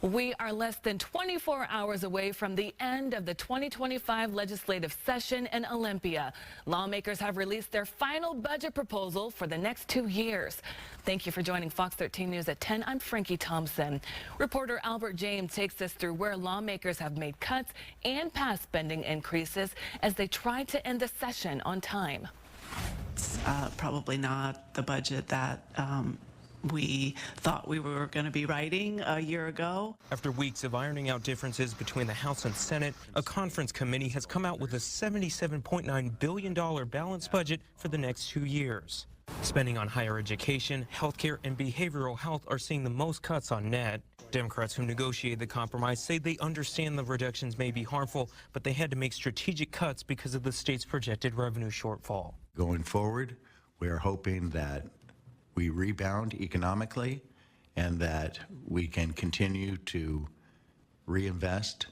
We are less than 24 hours away from the end of the 2025 legislative session in Olympia. Lawmakers have released their final budget proposal for the next 2 years. Thank you for joining Fox 13 News at 10. I'm Frankie Thompson. Reporter Albert James takes us through where lawmakers have made cuts and passed spending increases as they try to end the session on time. It's probably not the budget that we thought we were going to be writing a year ago. After weeks of ironing out differences between the House and Senate, a conference committee has come out with a $77.9 billion balanced budget for the next 2 years. Spending on higher education, healthcare, and behavioral health are seeing the most cuts on net. Democrats who negotiated the compromise say they understand the reductions may be harmful, but they had to make strategic cuts because of the state's projected revenue shortfall. Going forward, we are hoping that we rebound economically and that we can continue to reinvest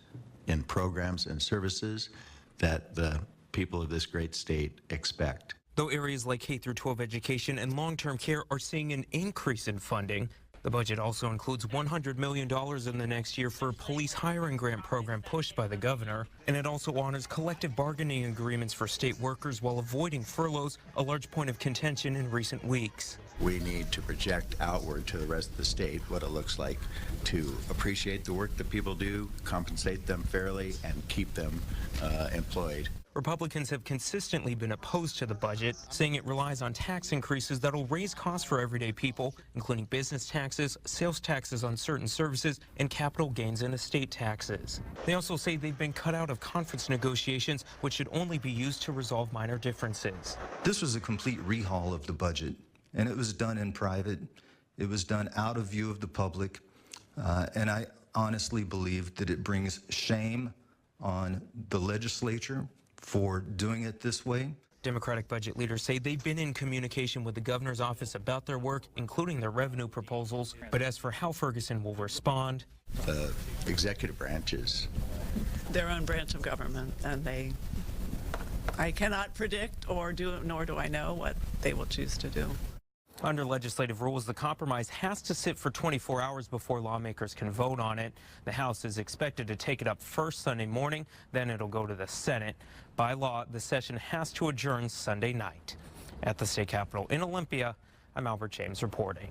in programs and services that the people of this great state expect. Though areas like K-12 education and long-term care are seeing an increase in funding, the budget also includes $100 million in the next year for a police hiring grant program pushed by the governor. And it also honors collective bargaining agreements for state workers while avoiding furloughs, a large point of contention in recent weeks. We need to project outward to the rest of the state what it looks like to appreciate the work that people do, compensate them fairly, and keep them employed. Republicans have consistently been opposed to the budget, saying it relies on tax increases that'll raise costs for everyday people, including business taxes, sales taxes on certain services, and capital gains and estate taxes. They also say they've been cut out of conference negotiations, which should only be used to resolve minor differences. This was a complete rehaul of the budget, and it was done in private. It was done out of view of the public, and I honestly believe that it brings shame on the legislature for doing it this way. Democratic budget leaders say they've been in communication with the governor's office about their work, including their revenue proposals. But as for how Ferguson will respond, the executive branch is Their own branch of government, and I cannot predict or do, nor do I know what they will choose to do. Under legislative rules, the compromise has to sit for 24 hours before lawmakers can vote on it. The House is expected to take it up first Sunday morning, then it'll go to the Senate. By law, the session has to adjourn Sunday night. At the state capitol in Olympia, I'm Albert James reporting.